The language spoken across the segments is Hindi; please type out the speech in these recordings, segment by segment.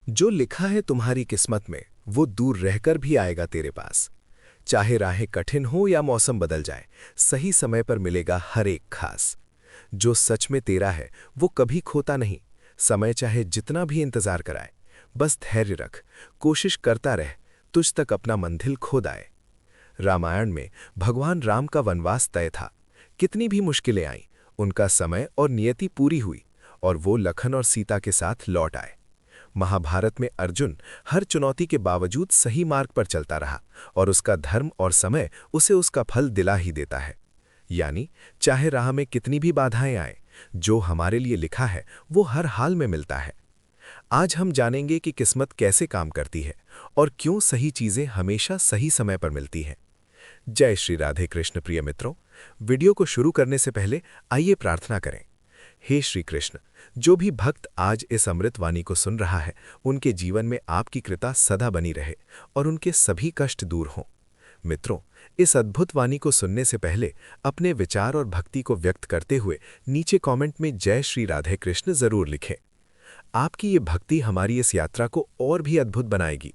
जो लिखा है तुम्हारी किस्मत में वो दूर रहकर भी आएगा तेरे पास। चाहे राहें कठिन हो या मौसम बदल जाए, सही समय पर मिलेगा हर एक खास। जो सच में तेरा है वो कभी खोता नहीं। समय चाहे जितना भी इंतजार कराए, बस धैर्य रख, कोशिश करता रह, तुझ तक अपना मंजिल खोद आए। रामायण में भगवान राम का वनवास तय था। कितनी भी मुश्किलें आईं, उनका समय और नियति पूरी हुई और वो लखन और सीता के साथ लौट आए। महाभारत में अर्जुन हर चुनौती के बावजूद सही मार्ग पर चलता रहा और उसका धर्म और समय उसे उसका फल दिला ही देता है। यानी चाहे राह में कितनी भी बाधाएं आए, जो हमारे लिए लिखा है वो हर हाल में मिलता है। आज हम जानेंगे कि किस्मत कैसे काम करती है और क्यों सही चीजें हमेशा सही समय पर मिलती हैं। जय श्री राधे कृष्ण। प्रिय मित्रों, वीडियो को शुरू करने से पहले आइए प्रार्थना करें। हे श्री कृष्ण, जो भी भक्त आज इस अमृत वाणी को सुन रहा है, उनके जीवन में आपकी कृपा सदा बनी रहे और उनके सभी कष्ट दूर हों। मित्रों, इस अद्भुत वाणी को सुनने से पहले अपने विचार और भक्ति को व्यक्त करते हुए नीचे कमेंट में जय श्री राधे कृष्ण जरूर लिखें। आपकी ये भक्ति हमारी इस यात्रा को और भी अद्भुत बनाएगी।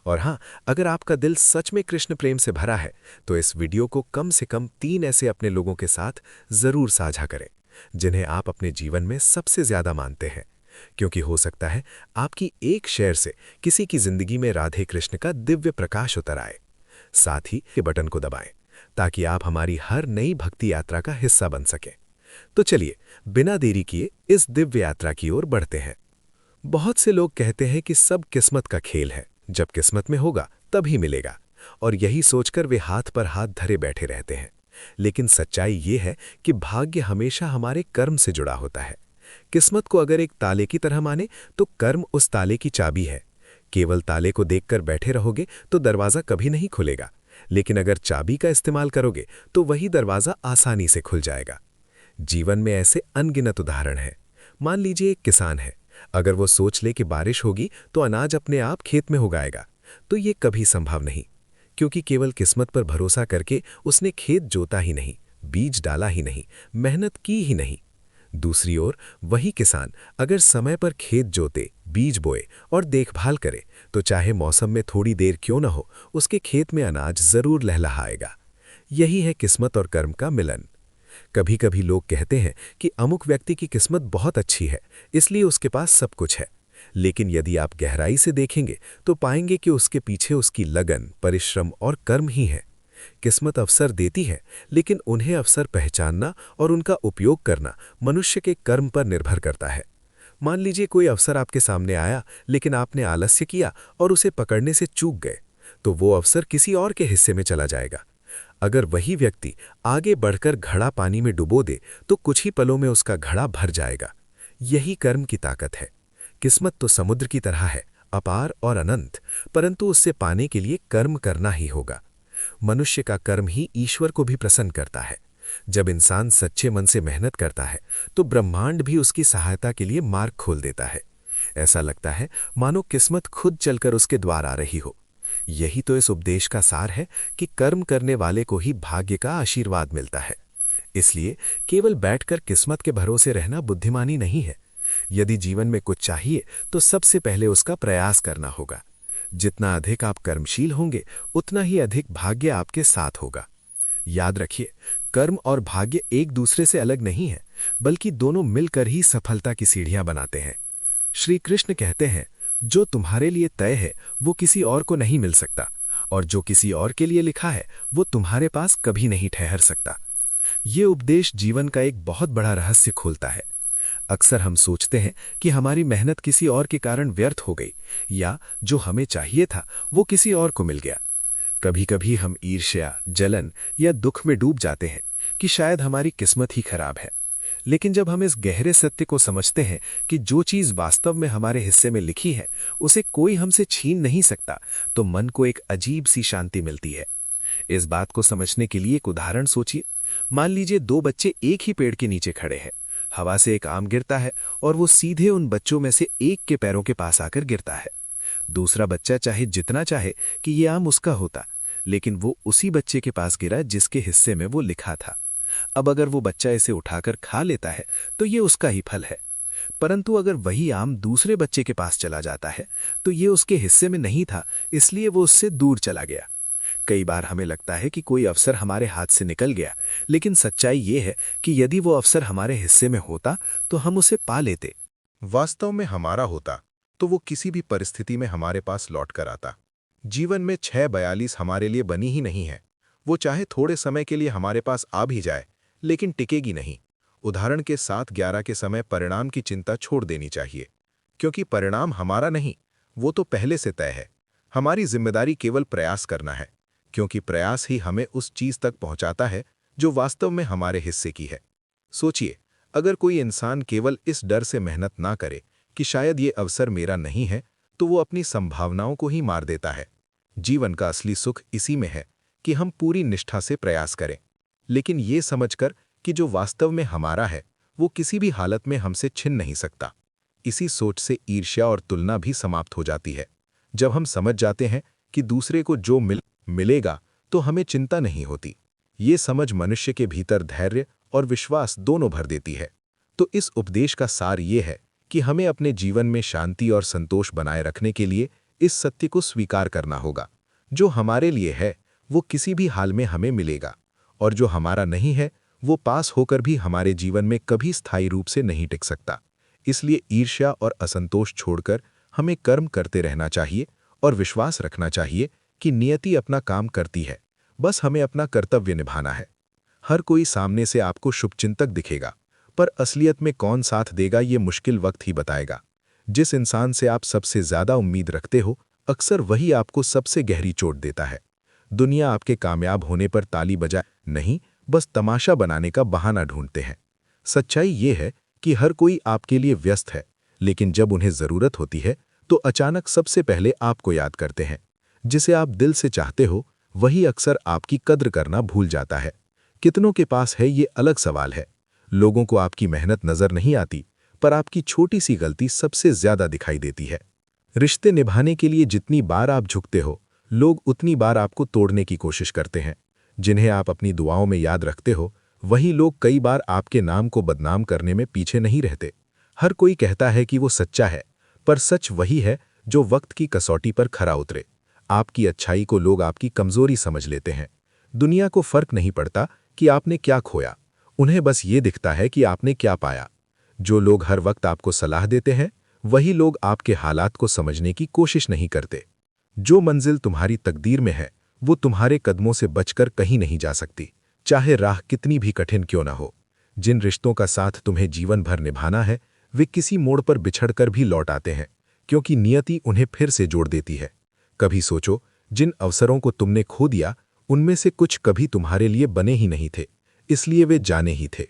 और हाँ, अगर आपका दिल सच में कृष्ण प्रेम से भरा है तो इस वीडियो को कम से कम 3 ऐसे अपने लोगों के साथ जरूर साझा करें जिन्हें आप अपने जीवन में सबसे ज्यादा मानते हैं, क्योंकि हो सकता है आपकी एक शेयर से किसी की जिंदगी में राधे कृष्ण का दिव्य प्रकाश उतर आए। साथ ही के बटन को दबाएं ताकि आप हमारी हर नई भक्ति यात्रा का हिस्सा बन सकें। तो चलिए, बिना देरी किए इस दिव्य यात्रा की ओर बढ़ते हैं। बहुत से लोग कहते हैं कि सब किस्मत का खेल है, जब किस्मत में होगा तभी मिलेगा, और यही सोचकर वे हाथ पर हाथ धरे बैठे रहते हैं। लेकिन सच्चाई ये है कि भाग्य हमेशा हमारे कर्म से जुड़ा होता है। किस्मत को अगर एक ताले की तरह माने तो कर्म उस ताले की चाबी है। केवल ताले को देखकर बैठे रहोगे तो दरवाजा कभी नहीं खुलेगा, लेकिन अगर चाबी का इस्तेमाल करोगे तो वही दरवाजा आसानी से खुल जाएगा। जीवन में ऐसे अनगिनत उदाहरण हैं। मान लीजिए एक किसान है, अगर वो सोच ले कि बारिश होगी तो अनाज अपने आप खेत में उगाएगा, तो ये कभी संभव नहीं, क्योंकि केवल किस्मत पर भरोसा करके उसने खेत जोता ही नहीं, बीज डाला ही नहीं, मेहनत की ही नहीं। दूसरी ओर वही किसान अगर समय पर खेत जोते, बीज बोए और देखभाल करे तो चाहे मौसम में थोड़ी देर क्यों न हो, उसके खेत में अनाज जरूर लहलहाएगा। यही है किस्मत और कर्म का मिलन। कभी कभी लोग कहते हैं कि अमुक व्यक्ति की किस्मत बहुत अच्छी है, इसलिए उसके पास सब कुछ है। लेकिन यदि आप गहराई से देखेंगे तो पाएंगे कि उसके पीछे उसकी लगन, परिश्रम और कर्म ही है। किस्मत अवसर देती है, लेकिन उन्हें अवसर पहचानना और उनका उपयोग करना मनुष्य के कर्म पर निर्भर करता है। मान लीजिए कोई अवसर आपके सामने आया, लेकिन आपने आलस्य किया और उसे पकड़ने से चूक गए, तो वो अवसर किसी और के हिस्से में चला जाएगा। अगर वही व्यक्ति आगे बढ़कर घड़ा पानी में डुबो दे तो कुछ ही पलों में उसका घड़ा भर जाएगा। यही कर्म की ताकत है। किस्मत तो समुद्र की तरह है, अपार और अनंत, परंतु उससे पाने के लिए कर्म करना ही होगा। मनुष्य का कर्म ही ईश्वर को भी प्रसन्न करता है। जब इंसान सच्चे मन से मेहनत करता है तो ब्रह्मांड भी उसकी सहायता के लिए मार्ग खोल देता है। ऐसा लगता है मानो किस्मत खुद चलकर उसके द्वार आ रही हो। यही तो इस उपदेश का सार है कि कर्म करने वाले को ही भाग्य का आशीर्वाद मिलता है। इसलिए केवल बैठकर किस्मत के भरोसे रहना बुद्धिमानी नहीं है। यदि जीवन में कुछ चाहिए तो सबसे पहले उसका प्रयास करना होगा। जितना अधिक आप कर्मशील होंगे, उतना ही अधिक भाग्य आपके साथ होगा। याद रखिए, कर्म और भाग्य एक दूसरे से अलग नहीं है, बल्कि दोनों मिलकर ही सफलता की सीढ़ियां बनाते हैं। श्री कृष्ण कहते हैं, जो तुम्हारे लिए तय है वो किसी और को नहीं मिल सकता, और जो किसी और के लिए लिखा है वो तुम्हारे पास कभी नहीं ठहर सकता। ये उपदेश जीवन का एक बहुत बड़ा रहस्य खोलता है। अक्सर हम सोचते हैं कि हमारी मेहनत किसी और के कारण व्यर्थ हो गई, या जो हमें चाहिए था वो किसी और को मिल गया। कभी कभी हम ईर्ष्या, जलन या दुख में डूब जाते हैं कि शायद हमारी किस्मत ही खराब है। लेकिन जब हम इस गहरे सत्य को समझते हैं कि जो चीज वास्तव में हमारे हिस्से में लिखी है उसे कोई हमसे छीन नहीं सकता, तो मन को एक अजीब सी शांति मिलती है। इस बात को समझने के लिए एक उदाहरण सोचिए। मान लीजिए 2 बच्चे एक ही पेड़ के नीचे खड़े हैं। हवा से एक आम गिरता है और वो सीधे उन बच्चों में से एक के पैरों के पास आकर गिरता है। दूसरा बच्चा चाहे जितना चाहे कि ये आम उसका होता, लेकिन वो उसी बच्चे के पास गिरा जिसके हिस्से में वो लिखा था। अब अगर वो बच्चा इसे उठाकर खा लेता है तो ये उसका ही फल है। परंतु अगर वही आम दूसरे बच्चे के पास चला जाता है तो ये उसके हिस्से में नहीं था, इसलिए वो उससे दूर चला गया। कई बार हमें लगता है कि कोई अवसर हमारे हाथ से निकल गया, लेकिन सच्चाई ये है कि यदि वो अवसर हमारे हिस्से में होता तो हम उसे पा लेते। वास्तव में हमारा होता तो वो किसी भी परिस्थिति में हमारे पास लौट कर आता। जीवन में 642 हमारे लिए बनी ही नहीं है। वो चाहे थोड़े समय के लिए हमारे पास आ भी जाए, लेकिन टिकेगी नहीं। उदाहरण के साथ 11 के समय परिणाम की चिंता छोड़ देनी चाहिए, क्योंकि परिणाम हमारा नहीं, वो तो पहले से तय है। हमारी जिम्मेदारी केवल प्रयास करना है, क्योंकि प्रयास ही हमें उस चीज तक पहुंचाता है जो वास्तव में हमारे हिस्से की है। सोचिए, अगर कोई इंसान केवल इस डर से मेहनत ना करे कि शायद ये अवसर मेरा नहीं है, तो वो अपनी संभावनाओं को ही मार देता है। जीवन का असली सुख इसी में है कि हम पूरी निष्ठा से प्रयास करें, लेकिन ये समझकर कि जो वास्तव में हमारा है वो किसी भी हालत में हमसे छिन नहीं सकता। इसी सोच से ईर्ष्या और तुलना भी समाप्त हो जाती है। जब हम समझ जाते हैं कि दूसरे को जो मिलेगा तो हमें चिंता नहीं होती। ये समझ मनुष्य के भीतर धैर्य और विश्वास दोनों भर देती है। तो इस उपदेश का सार ये है कि हमें अपने जीवन में शांति और संतोष बनाए रखने के लिए इस सत्य को स्वीकार करना होगा, जो हमारे लिए है वो किसी भी हाल में हमें मिलेगा, और जो हमारा नहीं है वो पास होकर भी हमारे जीवन में कभी स्थायी रूप से नहीं टिक सकता। इसलिए ईर्ष्या और असंतोष छोड़कर हमें कर्म करते रहना चाहिए और विश्वास रखना चाहिए कि नियति अपना काम करती है, बस हमें अपना कर्तव्य निभाना है। हर कोई सामने से आपको शुभचिंतक दिखेगा, पर असलियत में कौन साथ देगा ये मुश्किल वक्त ही बताएगा। जिस इंसान से आप सबसे ज्यादा उम्मीद रखते हो, अक्सर वही आपको सबसे गहरी चोट देता है। दुनिया आपके कामयाब होने पर ताली बजाए नहीं, बस तमाशा बनाने का बहाना ढूंढते हैं। सच्चाई ये है कि हर कोई आपके लिए व्यस्त है, लेकिन जब उन्हें जरूरत होती है तो अचानक सबसे पहले आपको याद करते हैं। जिसे आप दिल से चाहते हो वही अक्सर आपकी कद्र करना भूल जाता है। कितनों के पास है ये अलग सवाल है। लोगों को आपकी मेहनत नजर नहीं आती, पर आपकी छोटी सी गलती सबसे ज्यादा दिखाई देती है। रिश्ते निभाने के लिए जितनी बार आप झुकते हो, लोग उतनी बार आपको तोड़ने की कोशिश करते हैं। जिन्हें आप अपनी दुआओं में याद रखते हो, वही लोग कई बार आपके नाम को बदनाम करने में पीछे नहीं रहते। हर कोई कहता है कि वो सच्चा है, पर सच वही है जो वक्त की कसौटी पर खरा उतरे। आपकी अच्छाई को लोग आपकी कमजोरी समझ लेते हैं। दुनिया को फर्क नहीं पड़ता कि आपने क्या खोया, उन्हें बस ये दिखता है कि आपने क्या पाया। जो लोग हर वक्त आपको सलाह देते हैं, वही लोग आपके हालात को समझने की कोशिश नहीं करते। जो मंजिल तुम्हारी तकदीर में है वो तुम्हारे कदमों से बचकर कहीं नहीं जा सकती, चाहे राह कितनी भी कठिन क्यों ना हो। जिन रिश्तों का साथ तुम्हें जीवन भर निभाना है, वे किसी मोड़ पर बिछड़कर भी लौट आते हैं, क्योंकि नियति उन्हें फिर से जोड़ देती है। कभी सोचो, जिन अवसरों को तुमने खो दिया उनमें से कुछ कभी तुम्हारे लिए बने ही नहीं थे, इसलिए वे जाने ही थे।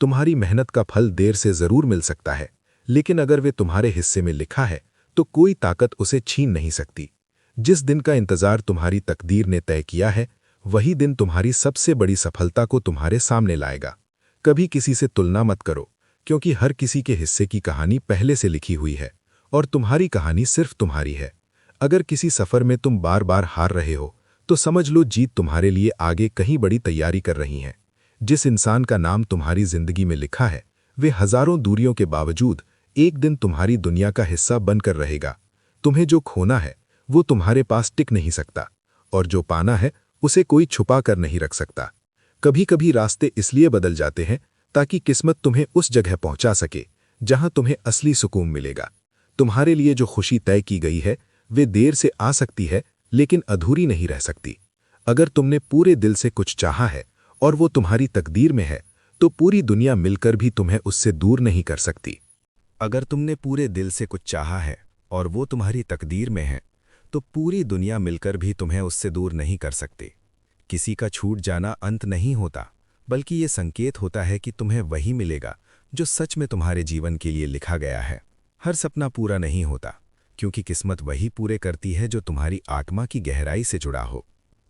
तुम्हारी मेहनत का फल देर से जरूर मिल सकता है, लेकिन अगर वे तुम्हारे हिस्से में लिखा है तो कोई ताकत उसे छीन नहीं सकती। जिस दिन का इंतजार तुम्हारी तकदीर ने तय किया है, वही दिन तुम्हारी सबसे बड़ी सफलता को तुम्हारे सामने लाएगा। कभी किसी से तुलना मत करो, क्योंकि हर किसी के हिस्से की कहानी पहले से लिखी हुई है और तुम्हारी कहानी सिर्फ तुम्हारी है। अगर किसी सफर में तुम बार बार हार रहे हो तो समझ लो जीत तुम्हारे लिए आगे कहीं बड़ी तैयारी कर रही है। जिस इंसान का नाम तुम्हारी जिंदगी में लिखा है, वे हजारों दूरियों के बावजूद एक दिन तुम्हारी दुनिया का हिस्सा बनकर रहेगा। तुम्हें जो खोना है वो तुम्हारे पास टिक नहीं सकता, और जो पाना है उसे कोई छुपा कर नहीं रख सकता। कभी कभी रास्ते इसलिए बदल जाते हैं ताकि किस्मत तुम्हें उस जगह पहुंचा सके जहां तुम्हें असली सुकून मिलेगा। तुम्हारे लिए जो खुशी तय की गई है वे देर से आ सकती है, लेकिन अधूरी नहीं रह सकती। अगर तुमने पूरे दिल से कुछ चाहा है और वो तुम्हारी तकदीर में है, तो पूरी दुनिया मिलकर भी तुम्हें उससे दूर नहीं कर सकती। अगर तुमने पूरे दिल से कुछ चाहा है और वो तुम्हारी तकदीर में है, तो पूरी दुनिया मिलकर भी तुम्हें उससे दूर नहीं कर सकती। किसी का छूट जाना अंत नहीं होता, बल्कि ये संकेत होता है कि तुम्हें वही मिलेगा जो सच में तुम्हारे जीवन के लिए लिखा गया है। हर सपना पूरा नहीं होता, क्योंकि किस्मत वही पूरे करती है जो तुम्हारी आत्मा की गहराई से जुड़ा हो।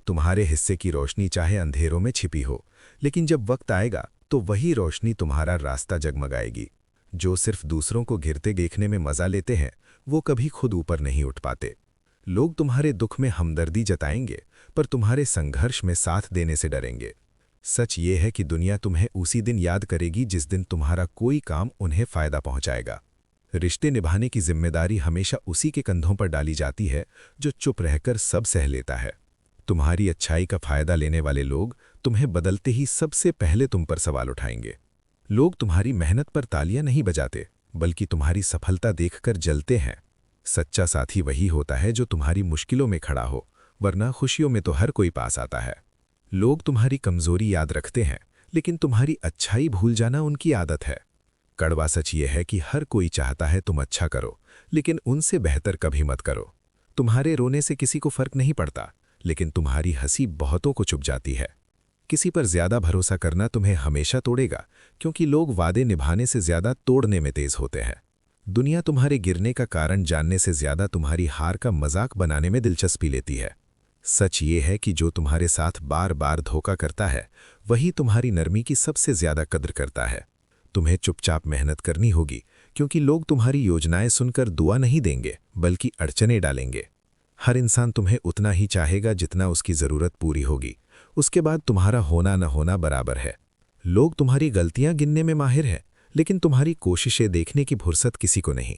तुम्हारे हिस्से की रोशनी चाहे अंधेरों में छिपी हो, लेकिन जब वक्त आएगा तो वही रोशनी तुम्हारा रास्ता जगमगाएगी। जो सिर्फ दूसरों को गिरते देखने में मजा लेते हैं, वो कभी खुद ऊपर नहीं उठ पाते। लोग तुम्हारे दुख में हमदर्दी जताएंगे, पर तुम्हारे संघर्ष में साथ देने से डरेंगे। सच ये है कि दुनिया तुम्हें उसी दिन याद करेगी जिस दिन तुम्हारा कोई काम उन्हें फायदा पहुंचाएगा। रिश्ते निभाने की जिम्मेदारी हमेशा उसी के कंधों पर डाली जाती है जो चुप रहकर सब सह लेता है। तुम्हारी अच्छाई का फायदा लेने वाले लोग तुम्हें बदलते ही सबसे पहले तुम पर सवाल उठाएंगे। लोग तुम्हारी मेहनत पर तालियां नहीं बजाते, बल्कि तुम्हारी सफलता देखकर जलते हैं। सच्चा साथी वही होता है जो तुम्हारी मुश्किलों में खड़ा हो, वरना खुशियों में तो हर कोई पास आता है। लोग तुम्हारी कमजोरी याद रखते हैं, लेकिन तुम्हारी अच्छाई भूल जाना उनकी आदत है। कड़वा सच ये है कि हर कोई चाहता है तुम अच्छा करो, लेकिन उनसे बेहतर कभी मत करो। तुम्हारे रोने से किसी को फर्क नहीं पड़ता, लेकिन तुम्हारी हंसी बहुतों को चुभ जाती है। किसी पर ज्यादा भरोसा करना तुम्हें हमेशा तोड़ेगा, क्योंकि लोग वादे निभाने से ज्यादा तोड़ने में तेज होते हैं। दुनिया तुम्हारे गिरने का कारण जानने से ज्यादा तुम्हारी हार का मजाक बनाने में दिलचस्पी लेती है। सच ये है कि जो तुम्हारे साथ बार बार धोखा करता है, वही तुम्हारी नरमी की सबसे ज्यादा कद्र करता है। तुम्हें चुपचाप मेहनत करनी होगी, क्योंकि लोग तुम्हारी योजनाएं सुनकर दुआ नहीं देंगे, बल्कि अड़चने डालेंगे। हर इंसान तुम्हें उतना ही चाहेगा जितना उसकी जरूरत पूरी होगी। उसके बाद तुम्हारा होना न होना बराबर है। लोग तुम्हारी गलतियां गिनने में माहिर हैं, लेकिन तुम्हारी कोशिशें देखने की फुर्सत किसी को नहीं।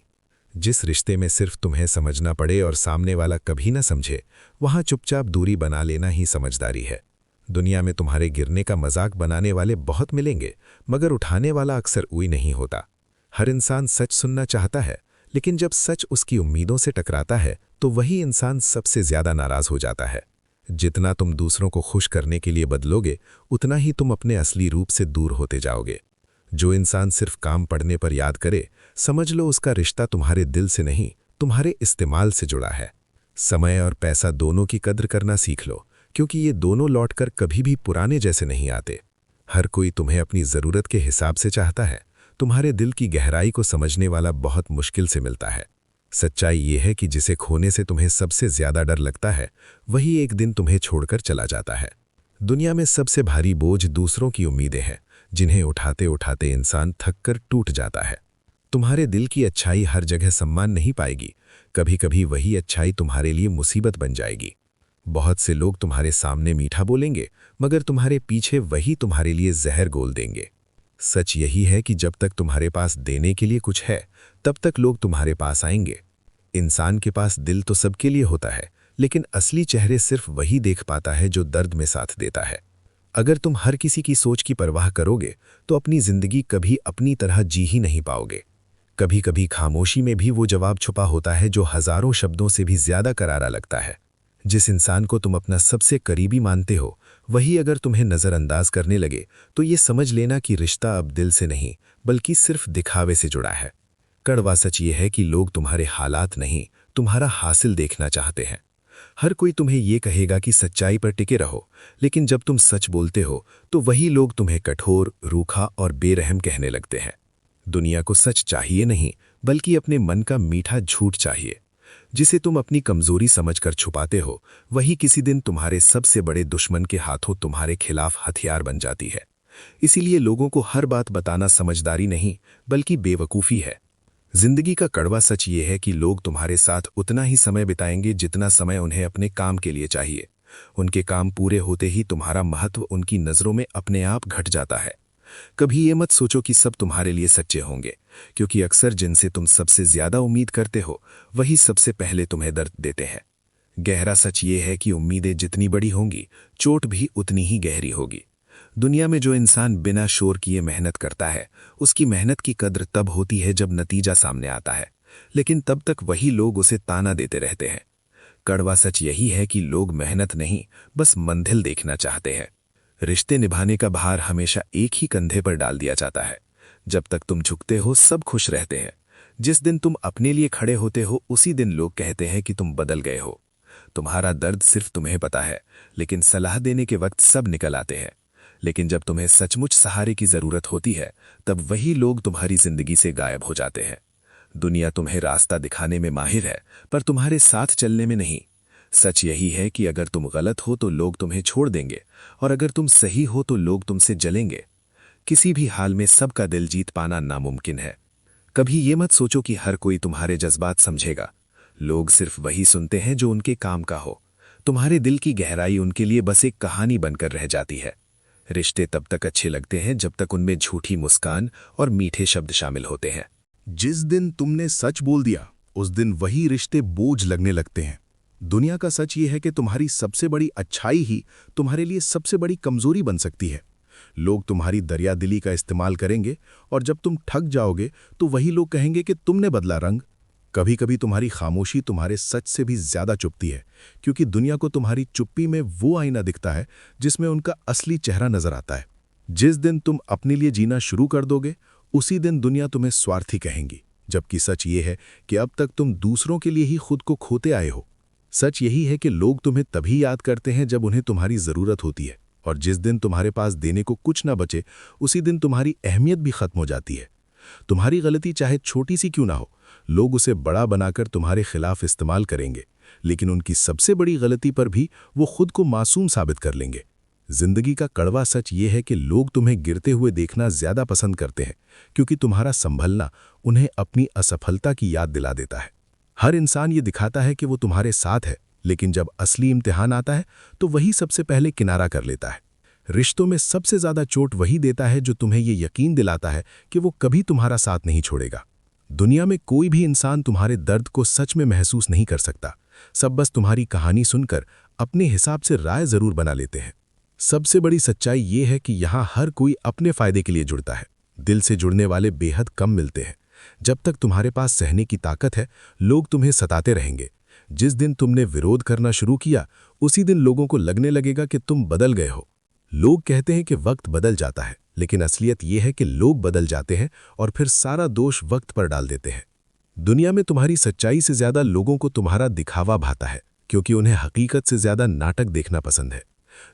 जिस रिश्ते में सिर्फ तुम्हें समझना पड़े और सामने वाला कभी न समझे, वहां चुपचाप दूरी बना लेना ही समझदारी है। दुनिया में तुम्हारे गिरने का मजाक बनाने वाले बहुत मिलेंगे, मगर उठाने वाला अक्सर कोई नहीं होता। हर इंसान सच सुनना चाहता है, लेकिन जब सच उसकी उम्मीदों से टकराता है तो वही इंसान सबसे ज्यादा नाराज हो जाता है। जितना तुम दूसरों को खुश करने के लिए बदलोगे, उतना ही तुम अपने असली रूप से दूर होते जाओगे। जो इंसान सिर्फ काम पड़ने पर याद करे, समझ लो उसका रिश्ता तुम्हारे दिल से नहीं, तुम्हारे इस्तेमाल से जुड़ा है। समय और पैसा दोनों की कद्र करना सीख लो, क्योंकि ये दोनों लौटकर कभी भी पुराने जैसे नहीं आते। हर कोई तुम्हें अपनी ज़रूरत के हिसाब से चाहता है। तुम्हारे दिल की गहराई को समझने वाला बहुत मुश्किल से मिलता है। सच्चाई ये है कि जिसे खोने से तुम्हें सबसे ज्यादा डर लगता है, वही एक दिन तुम्हें छोड़कर चला जाता है। दुनिया में सबसे भारी बोझ दूसरों की उम्मीदें हैं, जिन्हें उठाते उठाते इंसान थककर टूट जाता है। तुम्हारे दिल की अच्छाई हर जगह सम्मान नहीं पाएगी, कभी कभी वही अच्छाई तुम्हारे लिए मुसीबत बन जाएगी। बहुत से लोग तुम्हारे सामने मीठा बोलेंगे, मगर तुम्हारे पीछे वही तुम्हारे लिए जहर घोल देंगे। सच यही है कि जब तक तुम्हारे पास देने के लिए कुछ है, तब तक लोग तुम्हारे पास आएंगे। इंसान के पास दिल तो सबके लिए होता है, लेकिन असली चेहरे सिर्फ वही देख पाता है जो दर्द में साथ देता है। अगर तुम हर किसी की सोच की परवाह करोगे, तो अपनी जिंदगी कभी अपनी तरह जी ही नहीं पाओगे। कभी कभी खामोशी में भी वो जवाब छुपा होता है जो हजारों शब्दों से भी ज्यादा करारा लगता है। जिस इंसान को तुम अपना सबसे करीबी मानते हो, वही अगर तुम्हें नज़रअंदाज करने लगे, तो ये समझ लेना कि रिश्ता अब दिल से नहीं, बल्कि सिर्फ दिखावे से जुड़ा है। कड़वा सच ये है कि लोग तुम्हारे हालात नहीं, तुम्हारा हासिल देखना चाहते हैं। हर कोई तुम्हें ये कहेगा कि सच्चाई पर टिके रहो, लेकिन जब तुम सच बोलते हो, तो वही लोग तुम्हें कठोर, रूखा और बेरहम कहने लगते हैं। दुनिया को सच चाहिए नहीं, बल्कि अपने मन का मीठा झूठ चाहिए। जिसे तुम अपनी कमजोरी समझकर छुपाते हो, वही किसी दिन तुम्हारे सबसे बड़े दुश्मन के हाथों तुम्हारे खिलाफ हथियार बन जाती है। इसीलिए लोगों को हर बात बताना समझदारी नहीं, बल्कि बेवकूफ़ी है। जिंदगी का कड़वा सच ये है कि लोग तुम्हारे साथ उतना ही समय बिताएंगे जितना समय उन्हें अपने काम के लिए चाहिए। उनके काम पूरे होते ही तुम्हारा महत्व उनकी नज़रों में अपने आप घट जाता है। कभी ये मत सोचो कि सब तुम्हारे लिए सच्चे होंगे, क्योंकि अक्सर जिनसे तुम सबसे ज्यादा उम्मीद करते हो, वही सबसे पहले तुम्हें दर्द देते हैं। गहरा सच ये है कि उम्मीदें जितनी बड़ी होंगी, चोट भी उतनी ही गहरी होगी। दुनिया में जो इंसान बिना शोर किए मेहनत करता है, उसकी मेहनत की कद्र तब होती है जब नतीजा सामने आता है, लेकिन तब तक वही लोग उसे ताना देते रहते हैं। कड़वा सच यही है कि लोग मेहनत नहीं, बस मंजिल देखना चाहते हैं। रिश्ते निभाने का भार हमेशा एक ही कंधे पर डाल दिया जाता है। जब तक तुम झुकते हो, सब खुश रहते हैं। जिस दिन तुम अपने लिए खड़े होते हो, उसी दिन लोग कहते हैं कि तुम बदल गए हो। तुम्हारा दर्द सिर्फ तुम्हें पता है, लेकिन सलाह देने के वक्त सब निकल आते हैं। लेकिन जब तुम्हें सचमुच सहारे की जरूरत होती है, तब वही लोग तुम्हारी जिंदगी से गायब हो जाते हैं। दुनिया तुम्हें रास्ता दिखाने में माहिर है, पर तुम्हारे साथ चलने में नहीं। सच यही है कि अगर तुम गलत हो तो लोग तुम्हें छोड़ देंगे, और अगर तुम सही हो तो लोग तुमसे जलेंगे। किसी भी हाल में सबका दिल जीत पाना नामुमकिन है। कभी ये मत सोचो कि हर कोई तुम्हारे जज्बात समझेगा। लोग सिर्फ वही सुनते हैं जो उनके काम का हो। तुम्हारे दिल की गहराई उनके लिए बस एक कहानी बनकर रह जाती है। रिश्ते तब तक अच्छे लगते हैं जब तक उनमें झूठी मुस्कान और मीठे शब्द शामिल होते हैं। जिस दिन तुमने सच बोल दिया उस दिन वही रिश्ते बोझ लगने लगते हैं। दुनिया का सच ये है कि तुम्हारी सबसे बड़ी अच्छाई ही तुम्हारे लिए सबसे बड़ी कमजोरी बन सकती है। लोग तुम्हारी दरियादिली का इस्तेमाल करेंगे और जब तुम ठग जाओगे तो वही लोग कहेंगे कि तुमने बदला रंग। कभी कभी तुम्हारी खामोशी तुम्हारे सच से भी ज्यादा चुभती है, क्योंकि दुनिया को तुम्हारी चुप्पी में वो आईना दिखता है जिसमें उनका असली चेहरा नजर आता है। जिस दिन तुम अपने लिए जीना शुरू कर दोगे उसी दिन दुनिया तुम्हें स्वार्थी कहेंगी, जबकि सच ये है कि अब तक तुम दूसरों के लिए ही खुद को खोते आए हो। सच यही है कि लोग तुम्हें तभी याद करते हैं जब उन्हें तुम्हारी जरूरत होती है, और जिस दिन तुम्हारे पास देने को कुछ ना बचे उसी दिन तुम्हारी अहमियत भी खत्म हो जाती है। तुम्हारी गलती चाहे छोटी सी क्यों ना हो, लोग उसे बड़ा बनाकर तुम्हारे खिलाफ इस्तेमाल करेंगे, लेकिन उनकी सबसे बड़ी गलती पर भी वो खुद को मासूम साबित कर लेंगे। जिंदगी का कड़वा सच ये है कि लोग तुम्हें गिरते हुए देखना ज्यादा पसंद करते हैं, क्योंकि तुम्हारा संभलना उन्हें अपनी असफलता की याद दिला देता है। हर इंसान ये दिखाता है कि वो तुम्हारे साथ है, लेकिन जब असली इम्तिहान आता है तो वही सबसे पहले किनारा कर लेता है। रिश्तों में सबसे ज्यादा चोट वही देता है जो तुम्हें ये यकीन दिलाता है कि वो कभी तुम्हारा साथ नहीं छोड़ेगा। दुनिया में कोई भी इंसान तुम्हारे दर्द को सच में महसूस नहीं कर सकता। सब बस तुम्हारी कहानी सुनकर अपने हिसाब से राय जरूर बना लेते हैं। सबसे बड़ी सच्चाई ये है कि यहाँ हर कोई अपने फायदे के लिए जुड़ता है। दिल से जुड़ने वाले बेहद कम मिलते हैं। जब तक तुम्हारे पास सहने की ताकत है, लोग तुम्हें सताते रहेंगे। जिस दिन तुमने विरोध करना शुरू किया उसी दिन लोगों को लगने लगेगा कि तुम बदल गए हो। लोग कहते हैं कि वक्त बदल जाता है, लेकिन असलियत यह है कि लोग बदल जाते हैं और फिर सारा दोष वक्त पर डाल देते हैं। दुनिया में तुम्हारी सच्चाई से ज्यादा लोगों को तुम्हारा दिखावा भाता है, क्योंकि उन्हें हकीकत से ज्यादा नाटक देखना पसंद है।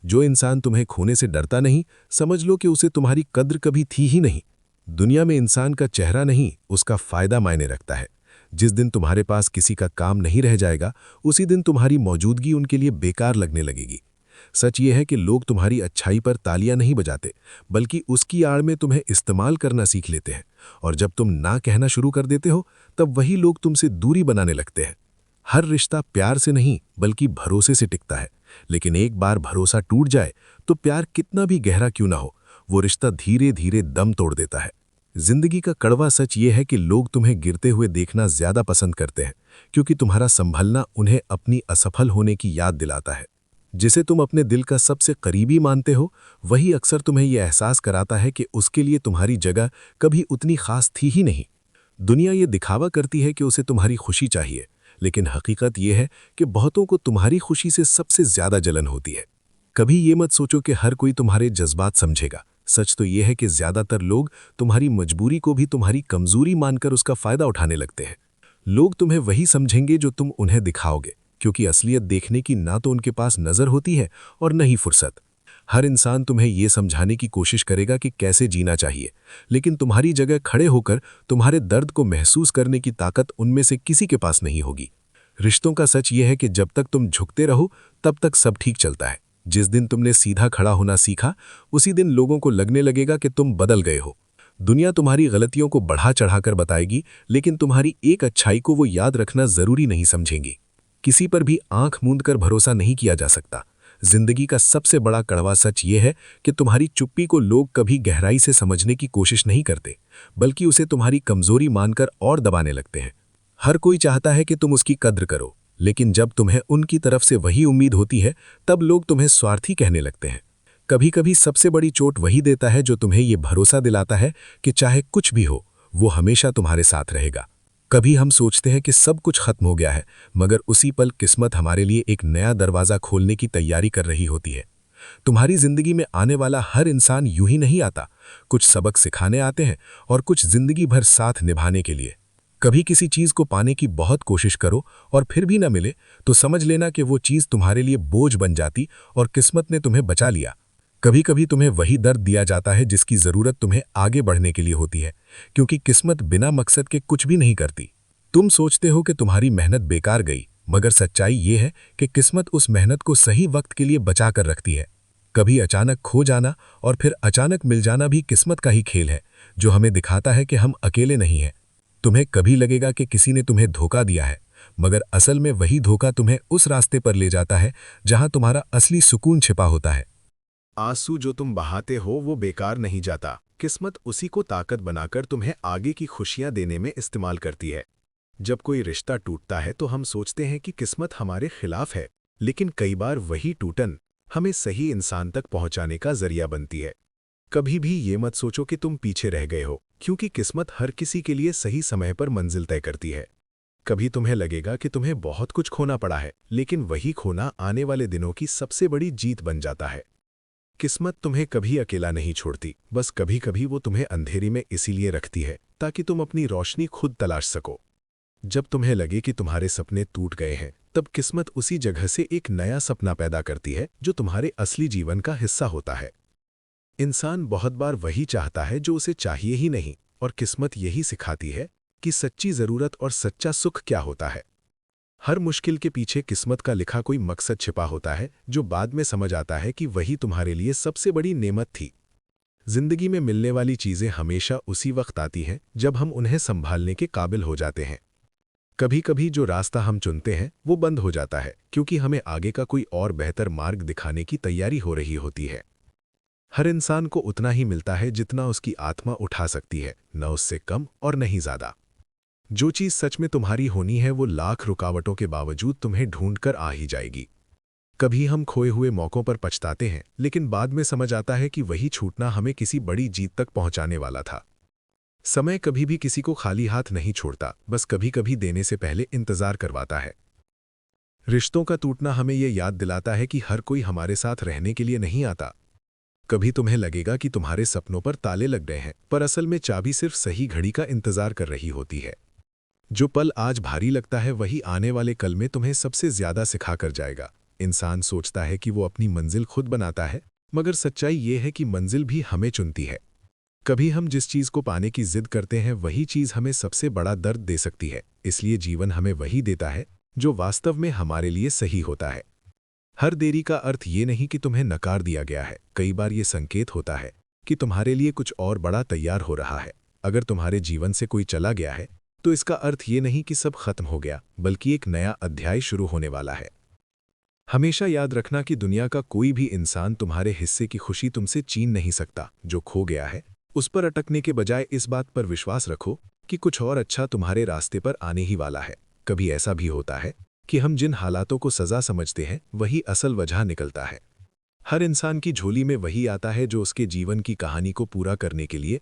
जो इंसान तुम्हें खोने से डरता नहीं, समझ लो कि उसे तुम्हारी कद्र कभी थी ही नहीं। दुनिया में इंसान का चेहरा नहीं, उसका फायदा मायने रखता है। जिस दिन तुम्हारे पास किसी का काम नहीं रह जाएगा उसी दिन तुम्हारी मौजूदगी उनके लिए बेकार लगने लगेगी। सच ये है कि लोग तुम्हारी अच्छाई पर तालियां नहीं बजाते, बल्कि उसकी आड़ में तुम्हें इस्तेमाल करना सीख लेते हैं। और जब तुम ना कहना शुरू कर देते हो तब वही लोग तुमसे दूरी बनाने लगते हैं। हर रिश्ता प्यार से नहीं बल्कि भरोसे से टिकता है, लेकिन एक बार भरोसा टूट जाए तो प्यार कितना भी गहरा क्यों ना हो, वो रिश्ता धीरे धीरे दम तोड़ देता है। जिंदगी का कड़वा सच ये है कि लोग तुम्हें गिरते हुए देखना ज्यादा पसंद करते हैं, क्योंकि तुम्हारा संभलना उन्हें अपनी असफल होने की याद दिलाता है। जिसे तुम अपने दिल का सबसे करीबी मानते हो वही अक्सर तुम्हें यह एहसास कराता है कि उसके लिए तुम्हारी जगह कभी उतनी खास थी ही नहीं। दुनिया ये दिखावा करती है कि उसे तुम्हारी खुशी चाहिए, लेकिन हकीकत यह है कि बहुतों को तुम्हारी खुशी से सबसे ज्यादा जलन होती है। कभी ये मत सोचो कि हर कोई तुम्हारे जज्बात समझेगा। सच तो यह है कि ज्यादातर लोग तुम्हारी मजबूरी को भी तुम्हारी कमजोरी मानकर उसका फायदा उठाने लगते हैं। लोग तुम्हें वही समझेंगे जो तुम उन्हें दिखाओगे, क्योंकि असलियत देखने की ना तो उनके पास नजर होती है और न ही फुर्सत। हर इंसान तुम्हें यह समझाने की कोशिश करेगा कि कैसे जीना चाहिए, लेकिन तुम्हारी जगह खड़े होकर तुम्हारे दर्द को महसूस करने की ताकत उनमें से किसी के पास नहीं होगी। रिश्तों का सच यह है कि जब तक तुम झुकते रहो तब तक सब ठीक चलता है। जिस दिन तुमने सीधा खड़ा होना सीखा उसी दिन लोगों को लगने लगेगा कि तुम बदल गए हो। दुनिया तुम्हारी गलतियों को बढ़ा चढ़ाकर बताएगी, लेकिन तुम्हारी एक अच्छाई को वो याद रखना जरूरी नहीं समझेंगी। किसी पर भी आंख मूंद कर भरोसा नहीं किया जा सकता। जिंदगी का सबसे बड़ा कड़वा सच ये है कि तुम्हारी चुप्पी को लोग कभी गहराई से समझने की कोशिश नहीं करते, बल्कि उसे तुम्हारी कमजोरी मानकर और दबाने लगते हैं। हर कोई चाहता है कि तुम उसकी कद्र करो, लेकिन जब तुम्हें उनकी तरफ से वही उम्मीद होती है तब लोग तुम्हें स्वार्थी कहने लगते हैं। कभी कभी सबसे बड़ी चोट वही देता है जो तुम्हें ये भरोसा दिलाता है कि चाहे कुछ भी हो वो हमेशा तुम्हारे साथ रहेगा। कभी हम सोचते हैं कि सब कुछ खत्म हो गया है, मगर उसी पल किस्मत हमारे लिए एक नया दरवाजा खोलने की तैयारी कर रही होती है। तुम्हारी जिंदगी में आने वाला हर इंसान यूं ही नहीं आता। कुछ सबक सिखाने आते हैं और कुछ जिंदगी भर साथ निभाने के लिए। कभी किसी चीज को पाने की बहुत कोशिश करो और फिर भी न मिले तो समझ लेना कि वो चीज तुम्हारे लिए बोझ बन जाती और किस्मत ने तुम्हें बचा लिया। कभी कभी तुम्हें वही दर्द दिया जाता है जिसकी जरूरत तुम्हें आगे बढ़ने के लिए होती है, क्योंकि किस्मत बिना मकसद के कुछ भी नहीं करती। तुम सोचते हो कि तुम्हारी मेहनत बेकार गई, मगर सच्चाई ये है कि किस्मत उस मेहनत को सही वक्त के लिए बचा कर रखती है। कभी अचानक खो जाना और फिर अचानक मिल जाना भी किस्मत का ही खेल है, जो हमें दिखाता है कि हम अकेले नहीं हैं। तुम्हें कभी लगेगा कि किसी ने तुम्हें धोखा दिया है, मगर असल में वही धोखा तुम्हें उस रास्ते पर ले जाता है जहां तुम्हारा असली सुकून छिपा होता है। आंसू जो तुम बहाते हो वो बेकार नहीं जाता, किस्मत उसी को ताकत बनाकर तुम्हें आगे की खुशियां देने में इस्तेमाल करती है। जब कोई रिश्ता टूटता है तो हम सोचते हैं कि किस्मत हमारे खिलाफ है, लेकिन कई बार वही टूटन हमें सही इंसान तक पहुंचाने का जरिया बनती है। कभी भी ये मत सोचो कि तुम पीछे रह गए हो, क्योंकि किस्मत हर किसी के लिए सही समय पर मंजिल तय करती है। कभी तुम्हें लगेगा कि तुम्हें बहुत कुछ खोना पड़ा है, लेकिन वही खोना आने वाले दिनों की सबसे बड़ी जीत बन जाता है। किस्मत तुम्हें कभी अकेला नहीं छोड़ती, बस कभी कभी वो तुम्हें अंधेरी में इसीलिए रखती है ताकि तुम अपनी रोशनी खुद तलाश सको। जब तुम्हें लगे कि तुम्हारे सपने टूट गए हैं, तब किस्मत उसी जगह से एक नया सपना पैदा करती है जो तुम्हारे असली जीवन का हिस्सा होता है। इंसान बहुत बार वही चाहता है जो उसे चाहिए ही नहीं, और किस्मत यही सिखाती है कि सच्ची जरूरत और सच्चा सुख क्या होता है। हर मुश्किल के पीछे किस्मत का लिखा कोई मकसद छिपा होता है, जो बाद में समझ आता है कि वही तुम्हारे लिए सबसे बड़ी नेमत थी। जिंदगी में मिलने वाली चीजें हमेशा उसी वक्त आती हैं जब हम उन्हें संभालने के काबिल हो जाते हैं। कभी कभी जो रास्ता हम चुनते हैं वो बंद हो जाता है, क्योंकि हमें आगे का कोई और बेहतर मार्ग दिखाने की तैयारी हो रही होती है। हर इंसान को उतना ही मिलता है जितना उसकी आत्मा उठा सकती है, न उससे कम और न ही ज्यादा। जो चीज सच में तुम्हारी होनी है वो लाख रुकावटों के बावजूद तुम्हें ढूंढकर आ ही जाएगी। कभी हम खोए हुए मौकों पर पछताते हैं, लेकिन बाद में समझ आता है कि वही छूटना हमें किसी बड़ी जीत तक पहुंचाने वाला था। समय कभी भी किसी को खाली हाथ नहीं छोड़ता, बस कभी कभी देने से पहले इंतजार करवाता है। रिश्तों का टूटना हमें ये याद दिलाता है कि हर कोई हमारे साथ रहने के लिए नहीं आता। कभी तुम्हें लगेगा कि तुम्हारे सपनों पर ताले लग गए हैं, पर असल में चाबी सिर्फ सही घड़ी का इंतजार कर रही होती है। जो पल आज भारी लगता है वही आने वाले कल में तुम्हें सबसे ज्यादा सिखा कर जाएगा। इंसान सोचता है कि वो अपनी मंजिल खुद बनाता है, मगर सच्चाई ये है कि मंजिल भी हमें चुनती है। कभी हम जिस चीज को पाने की जिद करते हैं वही चीज हमें सबसे बड़ा दर्द दे सकती है, इसलिए जीवन हमें वही देता है जो वास्तव में हमारे लिए सही होता है। हर देरी का अर्थ ये नहीं कि तुम्हें नकार दिया गया है, कई बार ये संकेत होता है कि तुम्हारे लिए कुछ और बड़ा तैयार हो रहा है। अगर तुम्हारे जीवन से कोई चला गया है तो इसका अर्थ ये नहीं कि सब खत्म हो गया, बल्कि एक नया अध्याय शुरू होने वाला है। हमेशा याद रखना कि दुनिया का कोई भी इंसान तुम्हारे हिस्से की खुशी तुमसे छीन नहीं सकता। जो खो गया है उस पर अटकने के बजाय इस बात पर विश्वास रखो कि कुछ और अच्छा तुम्हारे रास्ते पर आने ही वाला है। कभी ऐसा भी होता है कि हम जिन हालातों को सजा समझते हैं वही असल वजह निकलता है। हर इंसान की झोली में वही आता है जो उसके जीवन की कहानी को पूरा करने के लिए